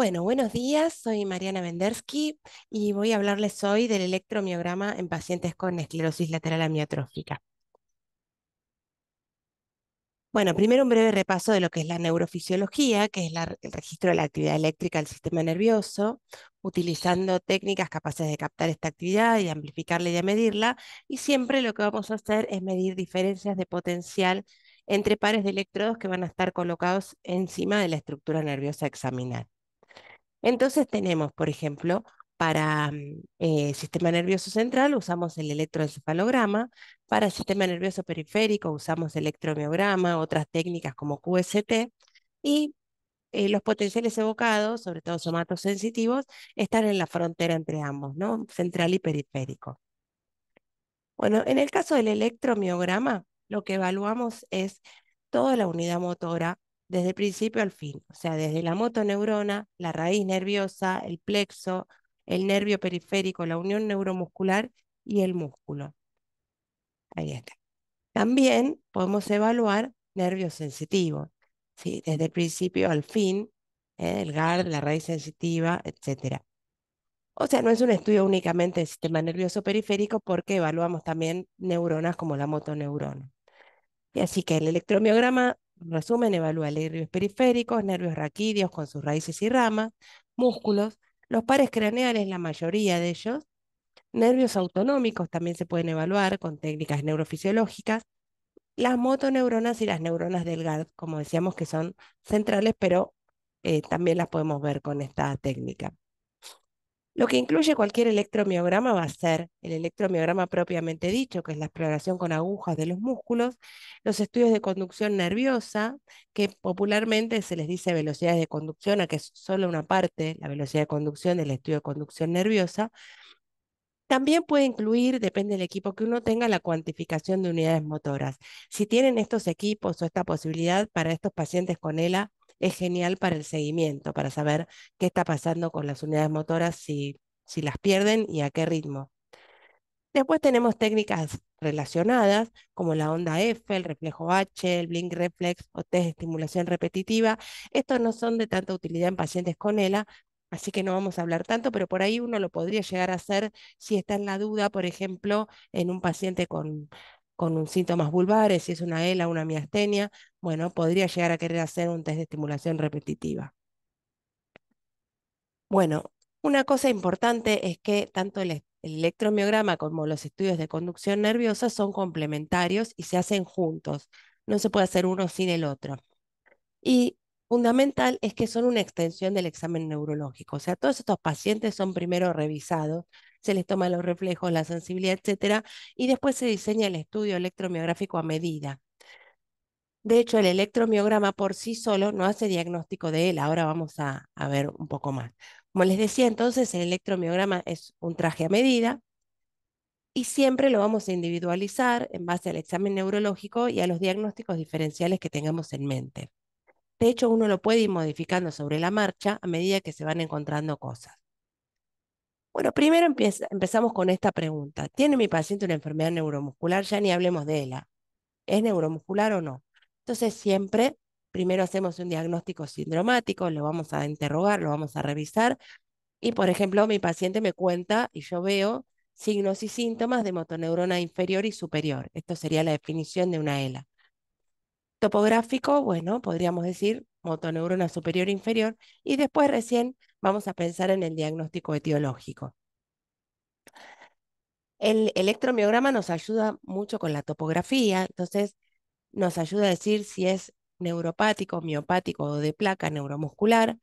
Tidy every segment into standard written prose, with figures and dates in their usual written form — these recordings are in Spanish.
Bueno, buenos días, soy Mariana Vendersky y voy a hablarles hoy del electromiograma en pacientes con esclerosis lateral amiotrófica. Bueno, primero un breve repaso de lo que es la neurofisiología, que es el registro de la actividad eléctrica del sistema nervioso, utilizando técnicas capaces de captar esta actividad y de amplificarla y de medirla, y siempre lo que vamos a hacer es medir diferencias de potencial entre pares de electrodos que van a estar colocados encima de la estructura nerviosa a examinar. Entonces tenemos, por ejemplo, para sistema nervioso central usamos el electroencefalograma, para sistema nervioso periférico usamos electromiograma, otras técnicas como QST, y los potenciales evocados, sobre todo somatosensitivos, están en la frontera entre ambos, ¿no? Central y periférico. Bueno, en el caso del electromiograma, lo que evaluamos es toda la unidad motora desde el principio al fin, o sea, desde la motoneurona, la raíz nerviosa, el plexo, el nervio periférico, la unión neuromuscular y el músculo. Ahí está. También podemos evaluar nervios sensitivos, ¿sí? Desde el principio al fin, el GARD, la raíz sensitiva, etcétera. O sea, no es un estudio únicamente del sistema nervioso periférico porque evaluamos también neuronas como la motoneurona. Y así que el electromiograma, en resumen, evalúa nervios periféricos, nervios raquídeos con sus raíces y ramas, músculos, los pares craneales, la mayoría de ellos, nervios autonómicos también se pueden evaluar con técnicas neurofisiológicas, las motoneuronas y las neuronas del GARD, como decíamos que son centrales, pero también las podemos ver con esta técnica. Lo que incluye cualquier electromiograma va a ser el electromiograma propiamente dicho, que es la exploración con agujas de los músculos, los estudios de conducción nerviosa, que popularmente se les dice velocidades de conducción, a que es solo una parte, la velocidad de conducción del estudio de conducción nerviosa. También puede incluir, depende del equipo que uno tenga, la cuantificación de unidades motoras. Si tienen estos equipos o esta posibilidad para estos pacientes con ELA, es genial para el seguimiento, para saber qué está pasando con las unidades motoras, si las pierden y a qué ritmo. Después tenemos técnicas relacionadas, como la onda F, el reflejo H, el blink reflex o test de estimulación repetitiva. Estos no son de tanta utilidad en pacientes con ELA, así que no vamos a hablar tanto, pero por ahí uno lo podría llegar a hacer si está en la duda, por ejemplo, en un paciente con un síntomas vulvares, si es una ELA, una miastenia, bueno, podría llegar a querer hacer un test de estimulación repetitiva. Bueno, una cosa importante es que tanto el electromiograma como los estudios de conducción nerviosa son complementarios y se hacen juntos. No se puede hacer uno sin el otro. Y fundamental es que son una extensión del examen neurológico. O sea, todos estos pacientes son primero revisados, se les toman los reflejos, la sensibilidad, etcétera, y después se diseña el estudio electromiográfico a medida. De hecho, el electromiograma por sí solo no hace diagnóstico de él. Ahora vamos a ver un poco más. Como les decía, entonces el electromiograma es un traje a medida y siempre lo vamos a individualizar en base al examen neurológico y a los diagnósticos diferenciales que tengamos en mente. De hecho, uno lo puede ir modificando sobre la marcha a medida que se van encontrando cosas. Bueno, primero empezamos con esta pregunta. ¿Tiene mi paciente una enfermedad neuromuscular? Ya ni hablemos de ella. ¿Es neuromuscular o no? Entonces siempre, primero hacemos un diagnóstico sindromático, lo vamos a interrogar, lo vamos a revisar y, por ejemplo, mi paciente me cuenta y yo veo signos y síntomas de motoneurona inferior y superior. Esto sería la definición de una ELA. Topográfico, bueno, podríamos decir motoneurona superior e inferior y después recién vamos a pensar en el diagnóstico etiológico. El electromiograma nos ayuda mucho con la topografía, entonces nos ayuda a decir si es neuropático, miopático o de placa neuromuscular.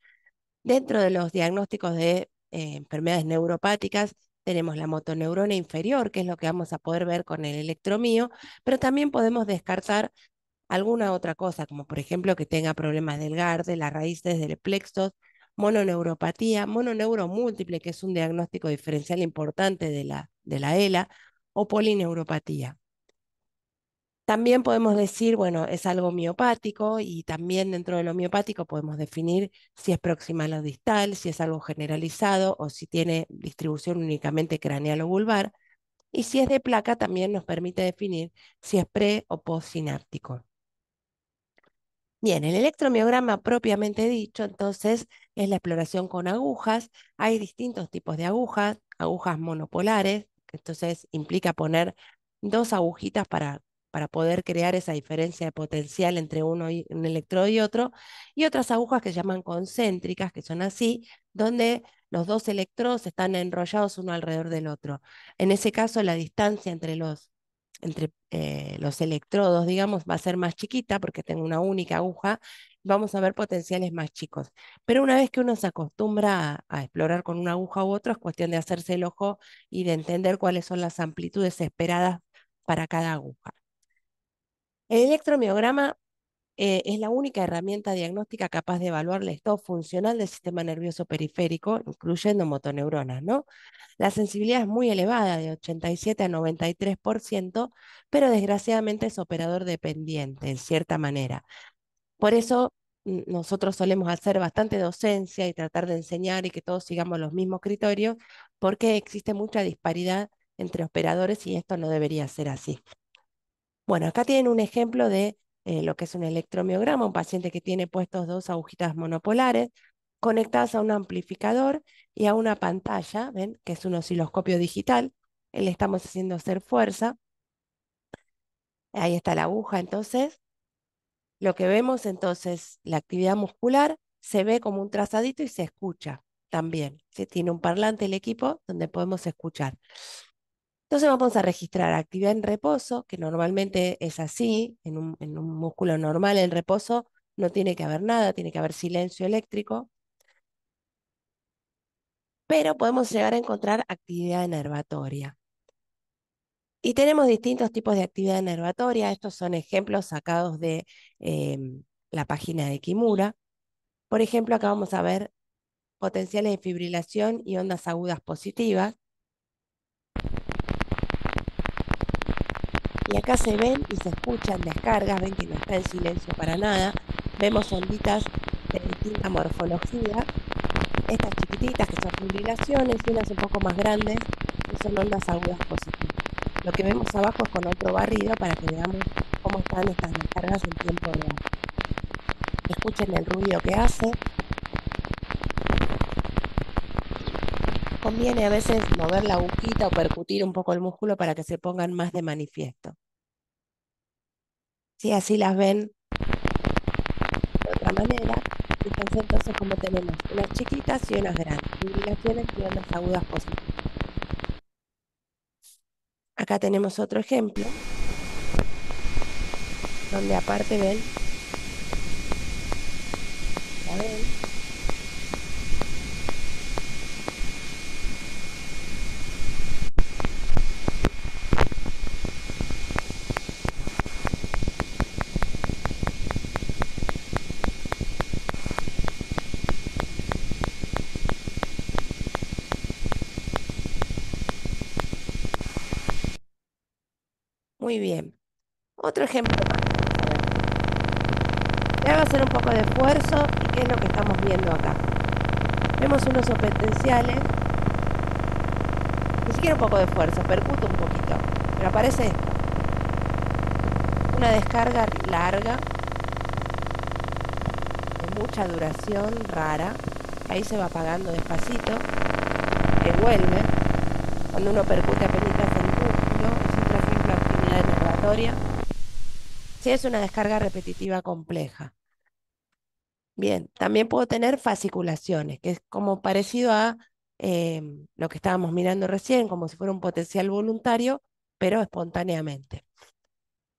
Dentro de los diagnósticos de enfermedades neuropáticas tenemos la motoneurona inferior, que es lo que vamos a poder ver con el electromío, pero también podemos descartar alguna otra cosa, como por ejemplo que tenga problemas del GARD, de las raíces del plexo, mononeuropatía, mononeuromúltiple, que es un diagnóstico diferencial importante de la ELA, o polineuropatía. También podemos decir, bueno, es algo miopático y también dentro de lo miopático podemos definir si es proximal o distal, si es algo generalizado o si tiene distribución únicamente craneal o vulvar. Y si es de placa también nos permite definir si es pre o postsináptico. Bien, el electromiograma propiamente dicho, entonces, es la exploración con agujas. Hay distintos tipos de agujas, agujas monopolares, que entonces implica poner dos agujitas para poder crear esa diferencia de potencial entre un electrodo y otras agujas que se llaman concéntricas, que son así, donde los dos electrodos están enrollados uno alrededor del otro. En ese caso, la distancia entre los electrodos, digamos, va a ser más chiquita porque tengo una única aguja, vamos a ver potenciales más chicos. Pero una vez que uno se acostumbra a explorar con una aguja u otra, es cuestión de hacerse el ojo y de entender cuáles son las amplitudes esperadas para cada aguja. El electromiograma es la única herramienta diagnóstica capaz de evaluar el estado funcional del sistema nervioso periférico, incluyendo motoneuronas, ¿no? La sensibilidad es muy elevada, de 87 a 93%, pero desgraciadamente es operador dependiente, en cierta manera. Por eso nosotros solemos hacer bastante docencia y tratar de enseñar y que todos sigamos los mismos criterios, porque existe mucha disparidad entre operadores y esto no debería ser así. Bueno, acá tienen un ejemplo de lo que es un electromiograma, un paciente que tiene puestos dos agujitas monopolares conectadas a un amplificador y a una pantalla, ¿ven? Que es un osciloscopio digital. Le estamos haciendo hacer fuerza. Ahí está la aguja, entonces. Lo que vemos entonces, la actividad muscular se ve como un trazadito y se escucha también. ¿Sí? Tiene un parlante el equipo donde podemos escuchar. Entonces vamos a registrar actividad en reposo, que normalmente es así, en un músculo normal en reposo no tiene que haber nada, tiene que haber silencio eléctrico, pero podemos llegar a encontrar actividad enervatoria. Y tenemos distintos tipos de actividad enervatoria, estos son ejemplos sacados de la página de Kimura. Por ejemplo, acá vamos a ver potenciales de fibrilación y ondas agudas positivas. Y acá se ven y se escuchan descargas, ven que no está en silencio para nada. Vemos onditas de distinta morfología, estas chiquititas que son fibrilaciones y unas un poco más grandes que son ondas agudas positivas. Lo que vemos abajo es con otro barrido para que veamos cómo están estas descargas en tiempo real. Escuchen el ruido que hace. Conviene a veces mover la agujita o percutir un poco el músculo para que se pongan más de manifiesto. Si así las ven de otra manera, fíjense entonces cómo tenemos unas chiquitas y unas grandes, fibrilaciones y ondas agudas positivas. Acá tenemos otro ejemplo, donde aparte ven, la ven, muy bien. Otro ejemplo más, vamos a ver. Le hago hacer un poco de esfuerzo y qué es lo que estamos viendo acá. Vemos unos potenciales, ni siquiera un poco de esfuerzo, percuto un poquito, pero aparece esto, una descarga larga, de mucha duración, rara, ahí se va apagando despacito, que vuelve, cuando uno percute apenas el músculo, es otro ejemplo de actividad enervatoria. Sí, es una descarga repetitiva compleja. Bien, también puedo tener fasciculaciones, que es como parecido a lo que estábamos mirando recién, como si fuera un potencial voluntario, pero espontáneamente.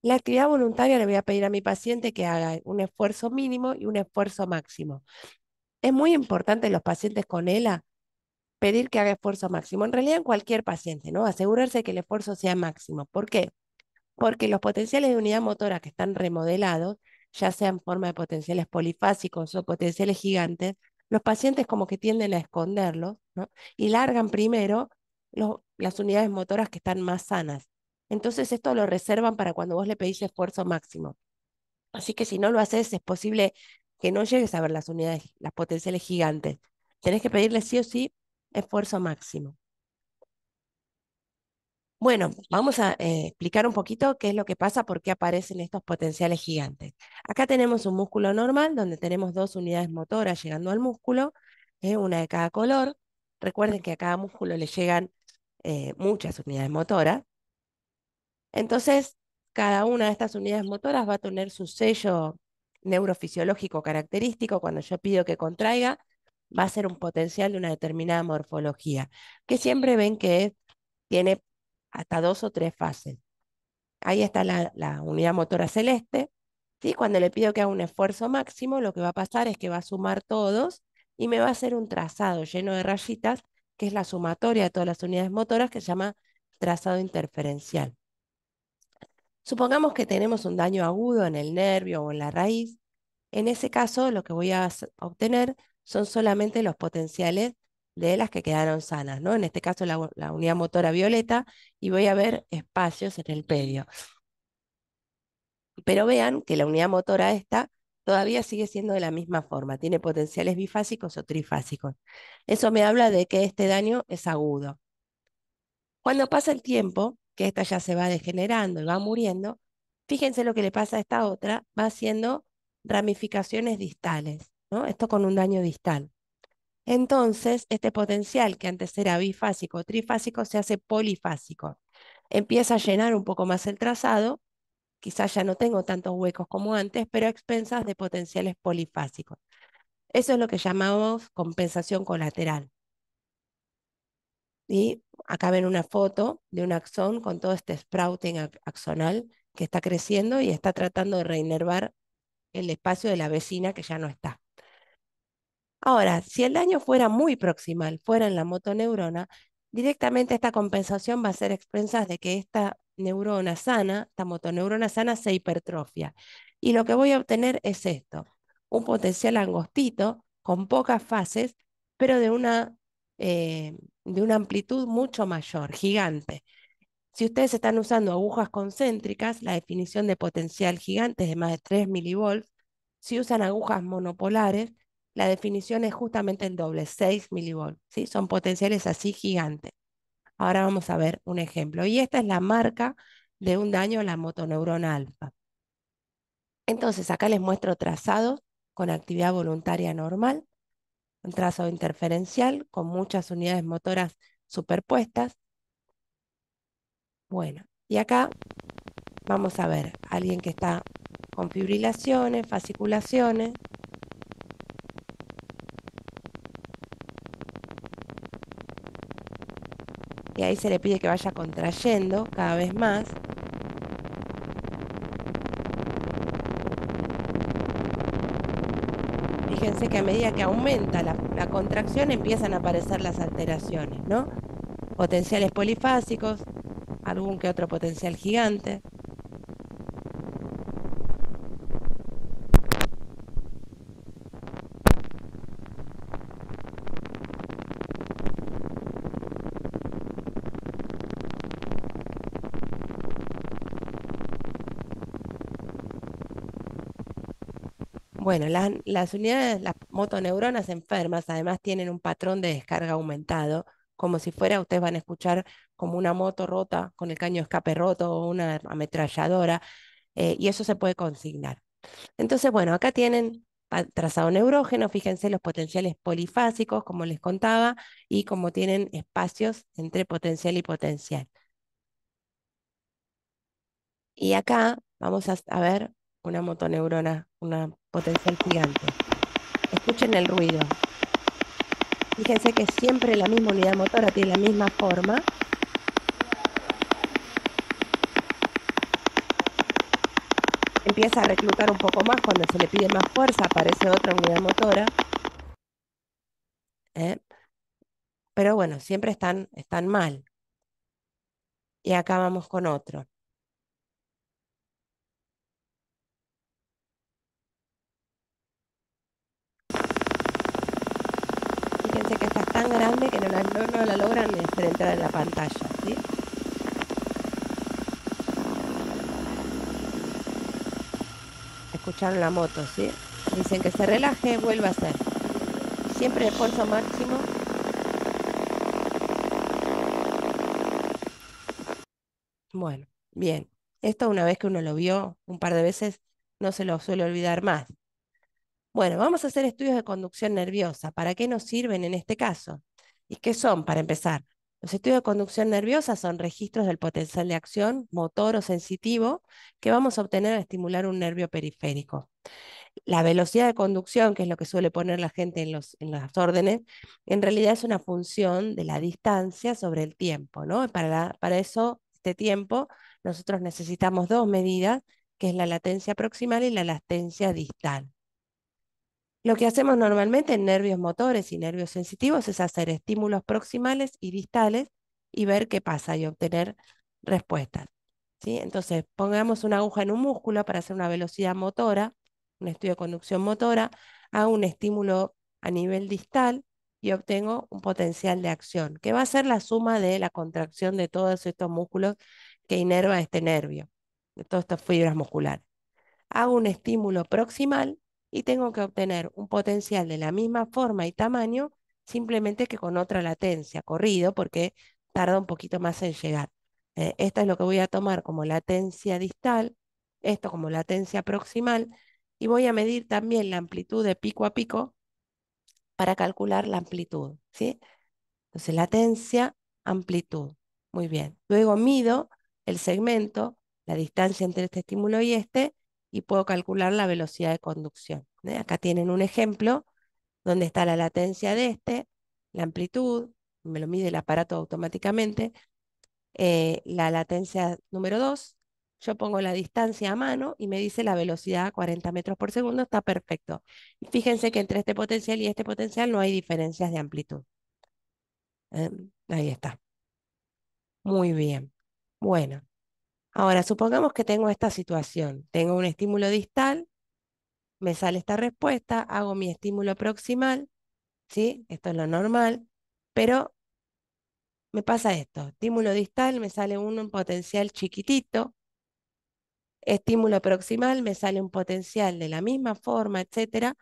La actividad voluntaria le voy a pedir a mi paciente que haga un esfuerzo mínimo y un esfuerzo máximo. Es muy importante en los pacientes con ELA pedir que haga esfuerzo máximo. En realidad en cualquier paciente, ¿no? Asegurarse que el esfuerzo sea máximo. ¿Por qué? Porque los potenciales de unidad motora que están remodelados, ya sean en forma de potenciales polifásicos o potenciales gigantes, los pacientes como que tienden a esconderlos, ¿no? Y largan primero las unidades motoras que están más sanas. Entonces esto lo reservan para cuando vos le pedís esfuerzo máximo. Así que si no lo haces, es posible que no llegues a ver las unidades, las potenciales gigantes. Tenés que pedirle sí o sí esfuerzo máximo. Bueno, vamos a explicar un poquito qué es lo que pasa, por qué aparecen estos potenciales gigantes. Acá tenemos un músculo normal donde tenemos dos unidades motoras llegando al músculo, una de cada color. Recuerden que a cada músculo le llegan muchas unidades motoras. Entonces, cada una de estas unidades motoras va a tener su sello neurofisiológico característico. Cuando yo pido que contraiga, va a ser un potencial de una determinada morfología, que siempre ven que tiene hasta dos o tres fases. Ahí está la unidad motora celeste. ¿Sí? Cuando le pido que haga un esfuerzo máximo, lo que va a pasar es que va a sumar todos y me va a hacer un trazado lleno de rayitas, que es la sumatoria de todas las unidades motoras, que se llama trazado interferencial. Supongamos que tenemos un daño agudo en el nervio o en la raíz. En ese caso, lo que voy a obtener son solamente los potenciales de las que quedaron sanas, ¿no? En este caso, la unidad motora violeta, y voy a ver espacios en el pedio. Pero vean que la unidad motora esta todavía sigue siendo de la misma forma, tiene potenciales bifásicos o trifásicos. Eso me habla de que este daño es agudo. Cuando pasa el tiempo, que esta ya se va degenerando y va muriendo, fíjense lo que le pasa a esta otra, va haciendo ramificaciones distales, ¿no? Esto con un daño distal. Entonces, este potencial que antes era bifásico o trifásico se hace polifásico. Empieza a llenar un poco más el trazado, quizás ya no tengo tantos huecos como antes, pero a expensas de potenciales polifásicos. Eso es lo que llamamos compensación colateral. Y acá ven una foto de un axón con todo este sprouting axonal que está creciendo y está tratando de reinervar el espacio de la vecina que ya no está. Ahora, si el daño fuera muy proximal, fuera en la motoneurona, directamente esta compensación va a ser a expensas de que esta neurona sana, esta motoneurona sana, se hipertrofia. Y lo que voy a obtener es esto, un potencial angostito con pocas fases, pero de una amplitud mucho mayor, gigante. Si ustedes están usando agujas concéntricas, la definición de potencial gigante es de más de 3 milivolts. Si usan agujas monopolares, la definición es justamente el doble, 6 milivolts. ¿Sí? Son potenciales así gigantes. Ahora vamos a ver un ejemplo. Y esta es la marca de un daño a la motoneurona alfa. Entonces, acá les muestro trazados con actividad voluntaria normal, un trazado interferencial con muchas unidades motoras superpuestas. Bueno, y acá vamos a ver a alguien que está con fibrilaciones, fasciculaciones. Y ahí se le pide que vaya contrayendo cada vez más. Fíjense que a medida que aumenta la contracción empiezan a aparecer las alteraciones, ¿no? Potenciales polifásicos, algún que otro potencial gigante. Bueno, las unidades, las motoneuronas enfermas, además tienen un patrón de descarga aumentado, como si fuera, ustedes van a escuchar como una moto rota con el caño de escape roto o una ametralladora, y eso se puede consignar. Entonces, bueno, acá tienen trazado neurógeno, fíjense los potenciales polifásicos, como les contaba, y como tienen espacios entre potencial y potencial. Y acá vamos a ver una motoneurona, una potencial gigante. Escuchen el ruido. Fíjense que siempre la misma unidad motora tiene la misma forma. Empieza a reclutar un poco más cuando se le pide más fuerza, aparece otra unidad motora. ¿Eh? Pero bueno, siempre están mal. Y acá vamos con otro. Fíjense que esta es tan grande que no la logran ni hacer entrar en la pantalla, ¿sí? Escucharon la moto, ¿sí? Dicen que se relaje, vuelve a hacer. Siempre esfuerzo máximo. Bueno, bien. Esto una vez que uno lo vio un par de veces, no se lo suele olvidar más. Bueno, vamos a hacer estudios de conducción nerviosa. ¿Para qué nos sirven en este caso? ¿Y qué son, para empezar? Los estudios de conducción nerviosa son registros del potencial de acción, motor o sensitivo, que vamos a obtener al estimular un nervio periférico. La velocidad de conducción, que es lo que suele poner la gente en las órdenes, en realidad es una función de la distancia sobre el tiempo, ¿no? Para eso, este tiempo, nosotros necesitamos dos medidas, que es la latencia proximal y la latencia distal. Lo que hacemos normalmente en nervios motores y nervios sensitivos es hacer estímulos proximales y distales y ver qué pasa y obtener respuestas. ¿Sí? Entonces, pongamos una aguja en un músculo para hacer una velocidad motora, un estudio de conducción motora, hago un estímulo a nivel distal y obtengo un potencial de acción, que va a ser la suma de la contracción de todos estos músculos que inerva este nervio, de todas estas fibras musculares. Hago un estímulo proximal y tengo que obtener un potencial de la misma forma y tamaño, simplemente que con otra latencia, corrido, porque tarda un poquito más en llegar. Esta es lo que voy a tomar como latencia distal, esto como latencia proximal, y voy a medir también la amplitud de pico a pico para calcular la amplitud, ¿sí? Entonces, latencia, amplitud. Muy bien. Luego mido el segmento, la distancia entre este estímulo y puedo calcular la velocidad de conducción. Acá tienen un ejemplo donde está la latencia de la amplitud, me lo mide el aparato automáticamente, la latencia número 2, yo pongo la distancia a mano y me dice la velocidad a 40 metros por segundo, está perfecto. Y fíjense que entre este potencial y este potencial no hay diferencias de amplitud. Ahí está. Muy bien. Bueno, ahora supongamos que tengo esta situación. Tengo un estímulo distal, me sale esta respuesta, hago mi estímulo proximal, ¿sí? Esto es lo normal, pero me pasa esto. Estímulo distal, me sale un potencial chiquitito. Estímulo proximal, me sale un potencial de la misma forma, etcétera,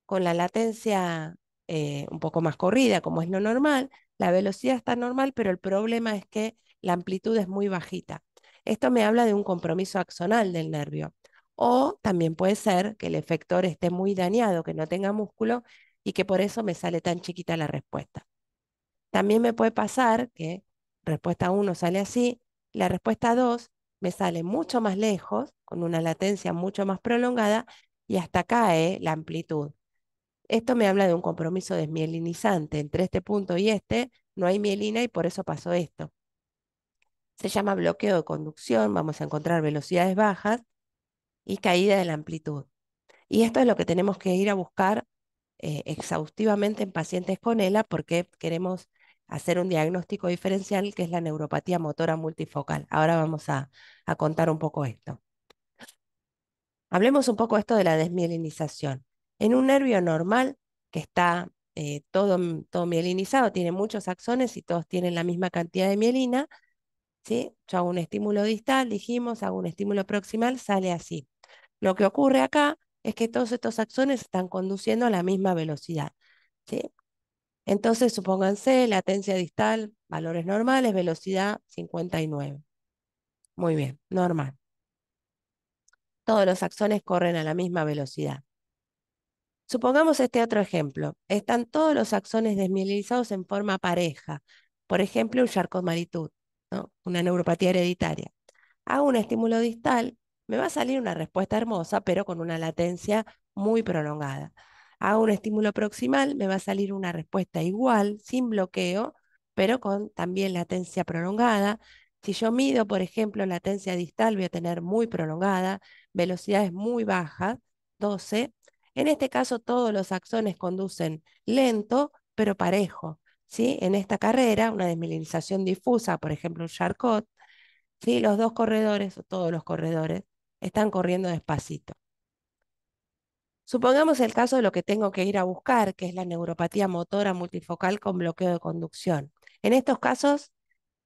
con la latencia un poco más corrida, como es lo normal. La velocidad está normal, pero el problema es que la amplitud es muy bajita. Esto me habla de un compromiso axonal del nervio. O también puede ser que el efector esté muy dañado, que no tenga músculo y que por eso me sale tan chiquita la respuesta. También me puede pasar que respuesta 1 sale así, la respuesta 2 me sale mucho más lejos, con una latencia mucho más prolongada, y hasta cae la amplitud. Esto me habla de un compromiso desmielinizante. Entre este punto y este no hay mielina y por eso pasó esto. Se llama bloqueo de conducción, vamos a encontrar velocidades bajas y caída de la amplitud. Y esto es lo que tenemos que ir a buscar exhaustivamente en pacientes con ELA porque queremos hacer un diagnóstico diferencial que es la neuropatía motora multifocal. Ahora vamos a contar un poco esto. Hablemos un poco esto de la desmielinización. En un nervio normal que está todo mielinizado, tiene muchos axones y todos tienen la misma cantidad de mielina, ¿sí? Yo hago un estímulo distal, dijimos, hago un estímulo proximal, sale así. Lo que ocurre acá es que todos estos axones están conduciendo a la misma velocidad, ¿sí? Entonces, supónganse, latencia distal, valores normales, velocidad 59. Muy bien, normal. Todos los axones corren a la misma velocidad. Supongamos este otro ejemplo. Están todos los axones desmielinizados en forma pareja. Por ejemplo, un Charcot-Marie-Tooth, ¿no? Una neuropatía hereditaria. Hago un estímulo distal, me va a salir una respuesta hermosa, pero con una latencia muy prolongada. Hago un estímulo proximal, me va a salir una respuesta igual, sin bloqueo, pero con también latencia prolongada. Si yo mido, por ejemplo, latencia distal, voy a tener muy prolongada, velocidades muy bajas, 12. En este caso, todos los axones conducen lento, pero parejo. ¿Sí? En esta carrera, una desmielinización difusa, por ejemplo, un Charcot, ¿sí? Los dos corredores, o todos los corredores, están corriendo despacito. Supongamos el caso de lo que tengo que ir a buscar, que es la neuropatía motora multifocal con bloqueo de conducción. En estos casos,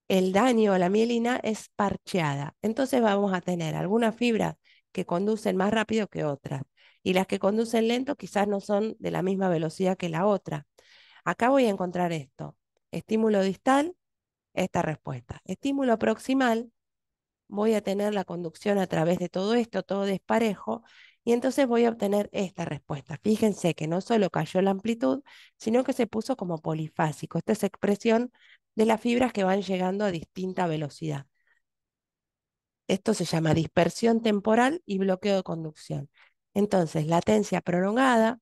el daño a la mielina es parcheada. Entonces vamos a tener algunas fibras que conducen más rápido que otras. Y las que conducen lento quizás no son de la misma velocidad que la otra. Acá voy a encontrar esto. Estímulo distal, esta respuesta. Estímulo proximal, voy a tener la conducción a través de todo esto, todo desparejo, y entonces voy a obtener esta respuesta. Fíjense que no solo cayó la amplitud, sino que se puso como polifásico. Esta es expresión de las fibras que van llegando a distinta velocidad. Esto se llama dispersión temporal y bloqueo de conducción. Entonces, latencia prolongada,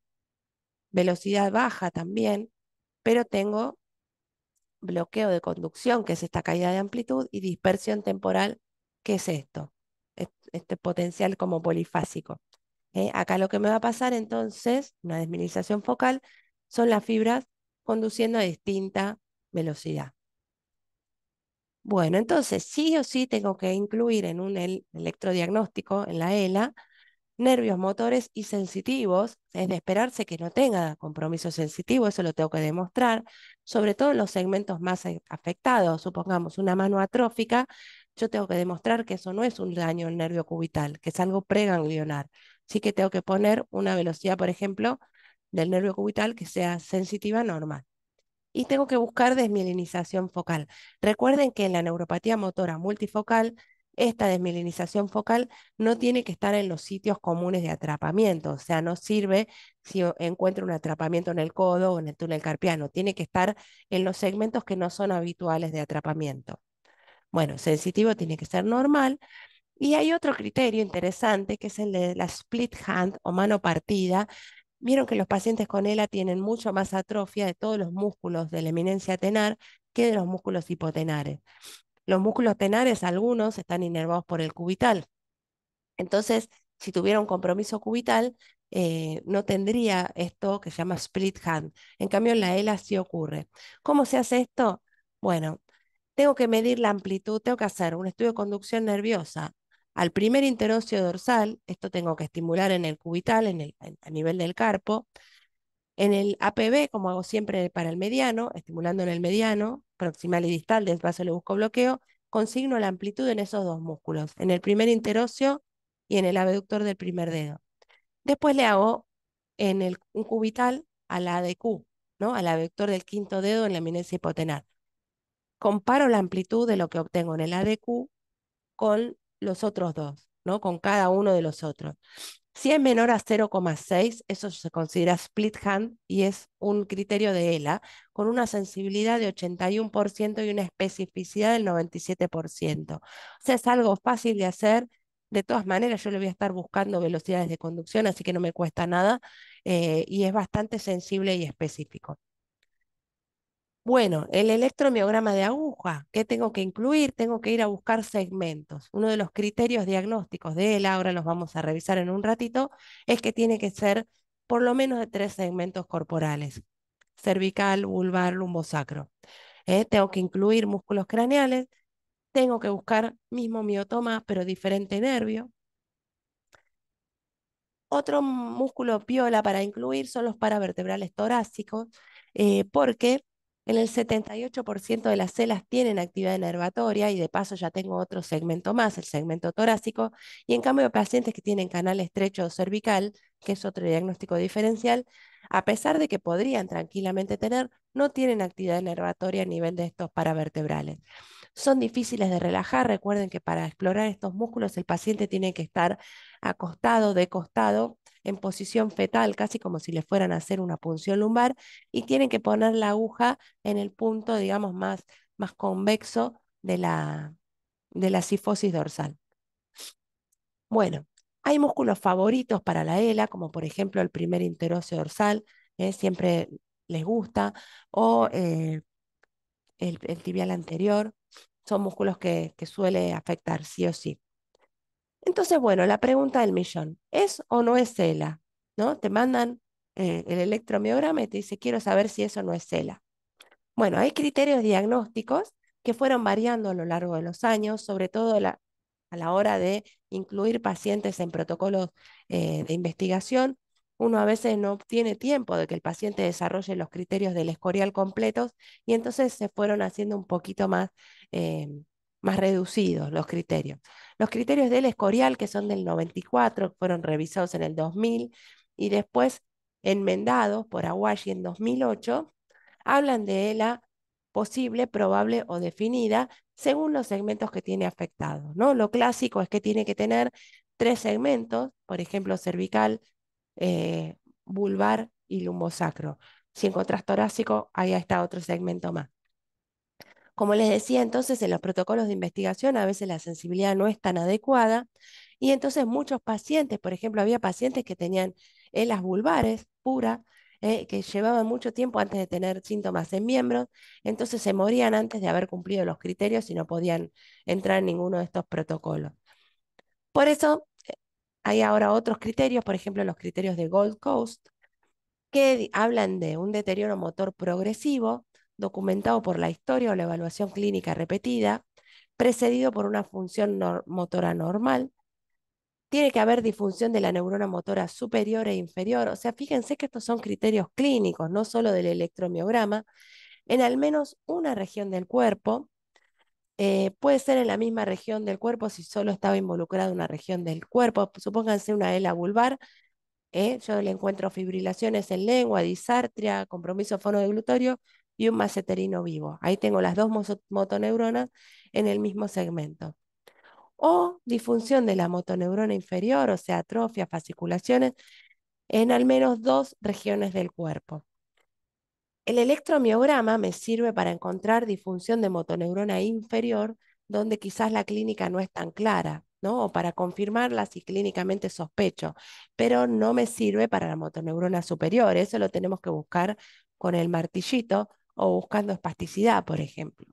velocidad baja también, pero tengo bloqueo de conducción, que es esta caída de amplitud, y dispersión temporal, que es esto, este potencial como polifásico. Acá lo que me va a pasar entonces, una desminimización focal, son las fibras conduciendo a distinta velocidad. Bueno, entonces sí o sí tengo que incluir en un electrodiagnóstico, en la ELA, nervios motores y sensitivos. Es de esperarse que no tenga compromiso sensitivo, eso lo tengo que demostrar, sobre todo en los segmentos más afectados. Supongamos una mano atrófica, yo tengo que demostrar que eso no es un daño al nervio cubital, que es algo preganglionar. Sí que tengo que poner una velocidad, por ejemplo, del nervio cubital que sea sensitiva normal. Y tengo que buscar desmielinización focal. Recuerden que en la neuropatía motora multifocal, esta desmielinización focal no tiene que estar en los sitios comunes de atrapamiento, o sea, no sirve si encuentro un atrapamiento en el codo o en el túnel carpiano, tiene que estar en los segmentos que no son habituales de atrapamiento. Bueno, sensitivo tiene que ser normal. Y hay otro criterio interesante que es el de la split hand o mano partida. Vieron que los pacientes con ELA tienen mucho más atrofia de todos los músculos de la eminencia tenar que de los músculos hipotenares. Los músculos tenares, algunos están inervados por el cubital. Entonces, si tuviera un compromiso cubital, no tendría esto que se llama split hand. En cambio, en la ELA sí ocurre. ¿Cómo se hace esto? Bueno, tengo que medir la amplitud, tengo que hacer un estudio de conducción nerviosa al primer interóseo dorsal, esto tengo que estimular en el cubital, a nivel del carpo, en el APB, como hago siempre para el mediano, estimulando en el mediano, proximal y distal del vaso le busco bloqueo, consigno la amplitud en esos dos músculos, en el primer interóseo y en el abductor del primer dedo. Después le hago un cubital a la ADQ, ¿no? Al abductor del quinto dedo en la eminencia hipotenar. Comparo la amplitud de lo que obtengo en el ADQ con los otros dos, ¿no? Con cada uno de los otros. Si es menor a 0,6, eso se considera split hand y es un criterio de ELA con una sensibilidad de 81% y una especificidad del 97%. O sea, es algo fácil de hacer. De todas maneras, yo le voy a estar buscando velocidades de conducción, así que no me cuesta nada y es bastante sensible y específico. Bueno, el electromiograma de aguja, ¿qué tengo que incluir? Tengo que ir a buscar segmentos. Uno de los criterios diagnósticos de él, ahora los vamos a revisar en un ratito, es que tiene que ser por lo menos de 3 segmentos corporales: cervical, vulvar, lumbosacro. Tengo que incluir músculos craneales, tengo que buscar mismo miotoma, pero diferente nervio. Otro músculo piola para incluir son los paravertebrales torácicos, porque en el 78% de las celas tienen actividad inervatoria y de paso ya tengo otro segmento más, el segmento torácico, y en cambio pacientes que tienen canal estrecho cervical, que es otro diagnóstico diferencial, a pesar de que podrían tranquilamente tener, no tienen actividad inervatoria a nivel de estos paravertebrales. Son difíciles de relajar. Recuerden que para explorar estos músculos el paciente tiene que estar acostado, de costado, en posición fetal, casi como si le fueran a hacer una punción lumbar, y tienen que poner la aguja en el punto, digamos, más convexo de la cifosis dorsal. Bueno, hay músculos favoritos para la ELA, como por ejemplo el primer interóseo dorsal, siempre les gusta, o el tibial anterior. Son músculos que suele afectar sí o sí. Entonces, bueno, la pregunta del millón, ¿es o no es ELA? ¿No? Te mandan el electromiograma y te dice, quiero saber si eso no es ELA. Bueno, hay criterios diagnósticos que fueron variando a lo largo de los años, sobre todo a la hora de incluir pacientes en protocolos de investigación. Uno a veces no tiene tiempo de que el paciente desarrolle los criterios del escorial completos y entonces se fueron haciendo un poquito más reducidos los criterios. Los criterios del escorial, que son del 94, fueron revisados en el 2000 y después enmendados por Awashi en 2008, hablan de la posible, probable o definida, según los segmentos que tiene afectados, ¿no? Lo clásico es que tiene que tener 3 segmentos, por ejemplo, cervical, eh, vulvar y lumbosacro. Si encontrás torácico, ahí está otro segmento más. Como les decía, entonces en los protocolos de investigación a veces la sensibilidad no es tan adecuada y entonces muchos pacientes, por ejemplo, había pacientes que tenían las vulvares puras, que llevaban mucho tiempo antes de tener síntomas en miembros, entonces se morían antes de haber cumplido los criterios y no podían entrar en ninguno de estos protocolos. Por eso hay ahora otros criterios, por ejemplo, los criterios de Gold Coast, que hablan de un deterioro motor progresivo documentado por la historia o la evaluación clínica repetida, precedido por una función motora normal. Tiene que haber disfunción de la neurona motora superior e inferior. O sea, fíjense que estos son criterios clínicos, no solo del electromiograma, en al menos una región del cuerpo. Puede ser en la misma región del cuerpo si solo estaba involucrada una región del cuerpo. Supónganse una ELA vulvar. Yo le encuentro fibrilaciones en lengua, disartria, compromiso fonoglutorio y un maceterino vivo. Ahí tengo las dos motoneuronas en el mismo segmento. O disfunción de la motoneurona inferior, o sea, atrofia, fasciculaciones, en al menos 2 regiones del cuerpo. El electromiograma me sirve para encontrar disfunción de motoneurona inferior, donde quizás la clínica no es tan clara, ¿no? O para confirmarla si clínicamente sospecho, pero no me sirve para la motoneurona superior. Eso lo tenemos que buscar con el martillito o buscando espasticidad, por ejemplo.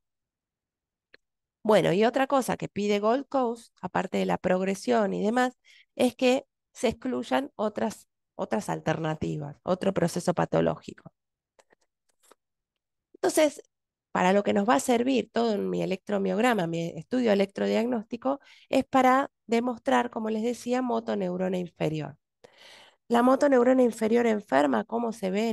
Bueno, y otra cosa que pide Gold Coast, aparte de la progresión y demás, es que se excluyan otras alternativas, otro proceso patológico. Entonces, para lo que nos va a servir todo en mi electromiograma, mi estudio electrodiagnóstico, es para demostrar, como les decía, motoneurona inferior. La motoneurona inferior enferma, ¿cómo se ve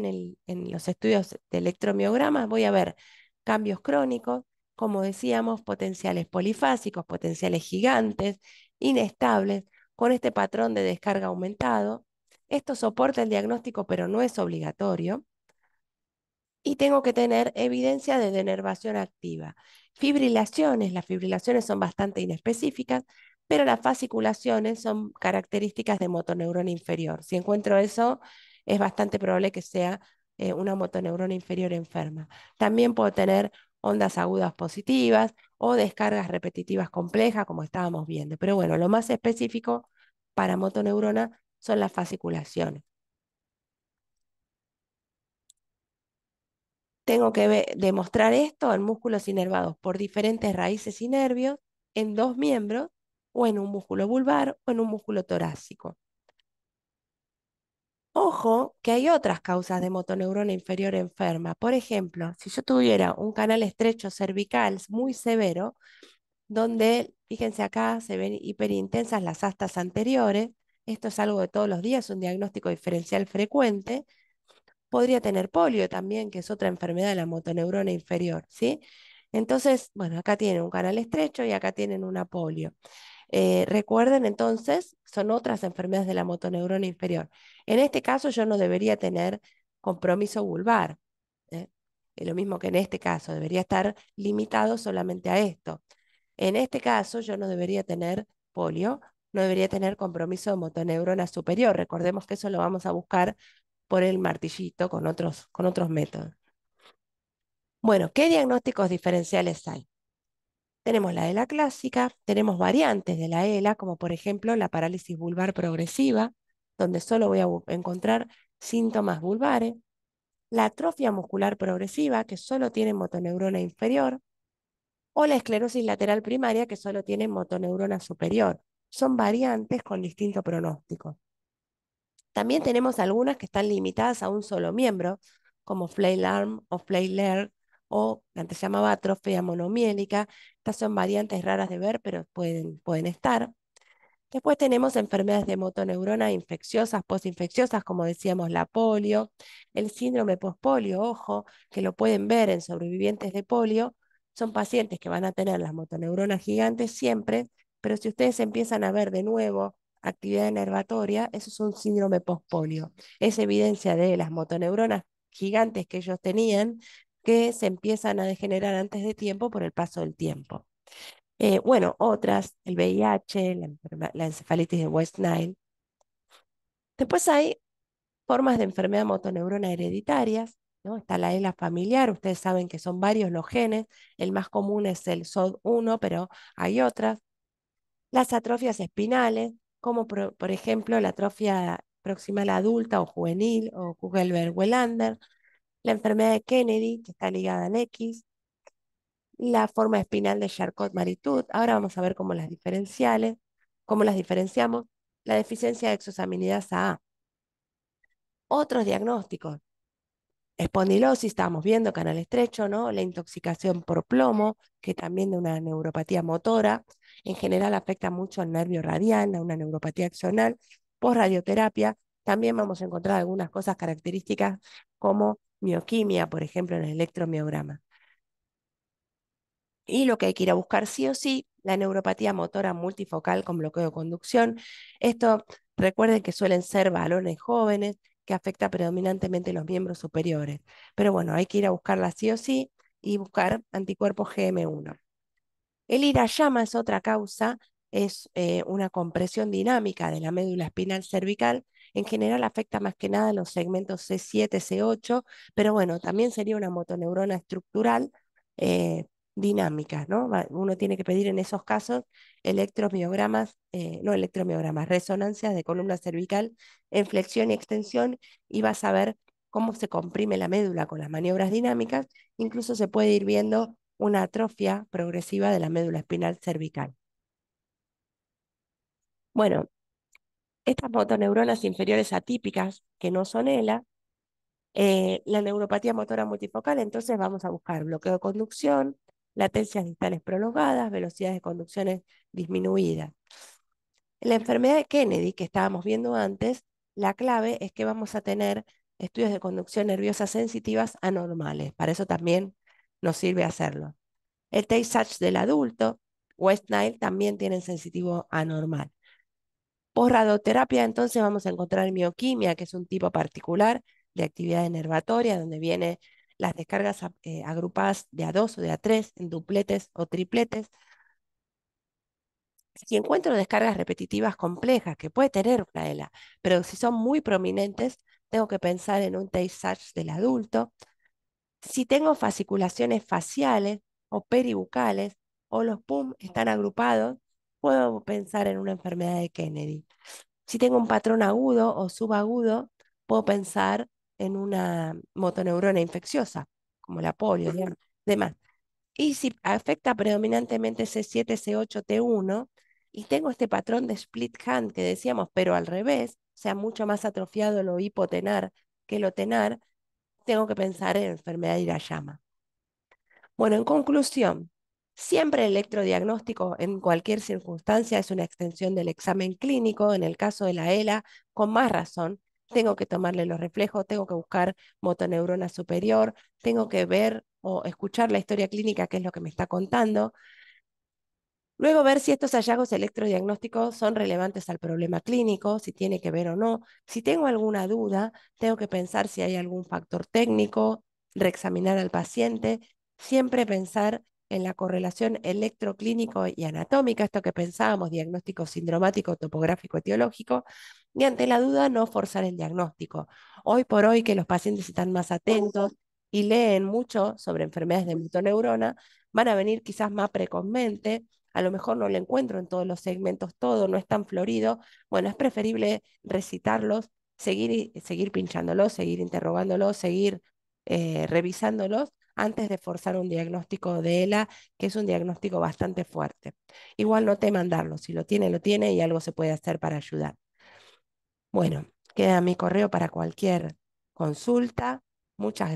en los estudios de electromiograma? Voy a ver cambios crónicos, como decíamos, potenciales polifásicos, potenciales gigantes, inestables, con este patrón de descarga aumentado. Esto soporta el diagnóstico, pero no es obligatorio y tengo que tener evidencia de denervación activa. Fibrilaciones, las fibrilaciones son bastante inespecíficas, pero las fasciculaciones son características de motoneurona inferior. Si encuentro eso, es bastante probable que sea una motoneurona inferior enferma. También puedo tener ondas agudas positivas o descargas repetitivas complejas, como estábamos viendo. Pero bueno, lo más específico para motoneurona son las fasciculaciones. Tengo que demostrar esto en músculos inervados por diferentes raíces y nervios en 2 miembros o en un músculo vulvar o en un músculo torácico. Ojo que hay otras causas de motoneurona inferior enferma. Por ejemplo, si yo tuviera un canal estrecho cervical muy severo, donde, fíjense acá, se ven hiperintensas las astas anteriores, esto es algo de todos los días, un diagnóstico diferencial frecuente. Podría tener polio también, que es otra enfermedad de la motoneurona inferior, ¿sí? Entonces, bueno, acá tienen un canal estrecho y acá tienen una polio. Recuerden entonces, son otras enfermedades de la motoneurona inferior. En este caso yo no debería tener compromiso vulvar, ¿eh? Lo mismo que en este caso, debería estar limitado solamente a esto. En este caso yo no debería tener polio, no debería tener compromiso de motoneurona superior. Recordemos que eso lo vamos a buscar por el martillito con otros métodos. Bueno, ¿qué diagnósticos diferenciales hay? Tenemos la ELA clásica, tenemos variantes de la ELA, como por ejemplo la parálisis vulvar progresiva, donde solo voy a encontrar síntomas vulvares, la atrofia muscular progresiva, que solo tiene motoneurona inferior, o la esclerosis lateral primaria, que solo tiene motoneurona superior. Son variantes con distinto pronóstico. También tenemos algunas que están limitadas a un solo miembro, como flail arm o flail leg, o la antes se llamaba atrofia monomiélica. Estas son variantes raras de ver, pero pueden estar. Después tenemos enfermedades de motoneurona infecciosas, postinfecciosas, como decíamos, la polio, el síndrome postpolio, ojo, que lo pueden ver en sobrevivientes de polio. Son pacientes que van a tener las motoneuronas gigantes siempre, pero si ustedes empiezan a ver de nuevo actividad inervatoria, eso es un síndrome postpolio. Es evidencia de las motoneuronas gigantes que ellos tenían que se empiezan a degenerar antes de tiempo por el paso del tiempo. Bueno, otras, el VIH, la encefalitis de West Nile. Después hay formas de enfermedad motoneurona hereditarias, ¿no? Está la ELA familiar, ustedes saben que son varios los genes, el más común es el SOD1, pero hay otras. Las atrofias espinales, como por ejemplo la atrofia proximal adulta o juvenil o Kugelberg-Wellander, la enfermedad de Kennedy, que está ligada al X, la forma espinal de Charcot-Marie-Tooth. Ahora vamos a ver cómo las diferenciamos, la deficiencia de exosaminidasa A. Otros diagnósticos, espondilosis, estábamos viendo, canal estrecho, ¿no? La intoxicación por plomo, que también de una neuropatía motora, en general afecta mucho al nervio radial, a una neuropatía axonal. Por radioterapia, también vamos a encontrar algunas cosas características como mioquimia, por ejemplo, en el electromiograma. Y lo que hay que ir a buscar sí o sí, la neuropatía motora multifocal con bloqueo de conducción. Esto, recuerden que suelen ser varones jóvenes, que afecta predominantemente los miembros superiores. Pero bueno, hay que ir a buscarla sí o sí y buscar anticuerpos GM1. El Hirayama es otra causa, es una compresión dinámica de la médula espinal cervical. En general afecta más que nada los segmentos C7, C8, pero bueno, también sería una motoneurona estructural eh, dinámica, ¿no? Uno tiene que pedir en esos casos electromiogramas, no electromiogramas, resonancias de columna cervical en flexión y extensión y vas a ver cómo se comprime la médula con las maniobras dinámicas. Incluso se puede ir viendo una atrofia progresiva de la médula espinal cervical. Bueno, estas motoneuronas inferiores atípicas, que no son ELA, la neuropatía motora multifocal, entonces vamos a buscar bloqueo de conducción, latencias distales prolongadas, velocidades de conducciones disminuidas. En la enfermedad de Kennedy, que estábamos viendo antes, la clave es que vamos a tener estudios de conducción nerviosa sensitivas anormales. Para eso también nos sirve hacerlo. El Tay-Sachs del adulto, West Nile, también tienen sensitivo anormal. Por radioterapia, entonces vamos a encontrar mioquimia, que es un tipo particular de actividad enervatoria, donde vienen las descargas agrupadas de a dos o de a tres, en dupletes o tripletes. Si encuentro descargas repetitivas complejas, que puede tener una ELA, pero si son muy prominentes, tengo que pensar en un Tay-Sachs del adulto. Si tengo fasciculaciones faciales o peribucales o los PUM están agrupados, puedo pensar en una enfermedad de Kennedy. Si tengo un patrón agudo o subagudo, puedo pensar en una motoneurona infecciosa, como la polio, demás. Y si afecta predominantemente C7, C8, T1, y tengo este patrón de split hand que decíamos, pero al revés, o sea, mucho más atrofiado lo hipotenar que lo tenar, tengo que pensar en enfermedad de Hirayama. Bueno, en conclusión, siempre el electrodiagnóstico en cualquier circunstancia es una extensión del examen clínico. En el caso de la ELA, con más razón, tengo que tomarle los reflejos, tengo que buscar motoneurona superior, tengo que ver o escuchar la historia clínica, que es lo que me está contando. Luego ver si estos hallazgos electrodiagnósticos son relevantes al problema clínico, si tiene que ver o no. Si tengo alguna duda, tengo que pensar si hay algún factor técnico, reexaminar al paciente, siempre pensar en la correlación electroclínico y anatómica, esto que pensábamos, diagnóstico sindromático, topográfico, etiológico, y ante la duda no forzar el diagnóstico. Hoy por hoy que los pacientes están más atentos y leen mucho sobre enfermedades de motoneurona, van a venir quizás más precozmente, a lo mejor no lo encuentro en todos los segmentos, todo no es tan florido. Bueno, es preferible recitarlos, seguir pinchándolos, seguir interrogándolos, seguir revisándolos antes de forzar un diagnóstico de ELA, que es un diagnóstico bastante fuerte. Igual no teman darlo, si lo tiene y algo se puede hacer para ayudar. Bueno, queda mi correo para cualquier consulta. Muchas gracias.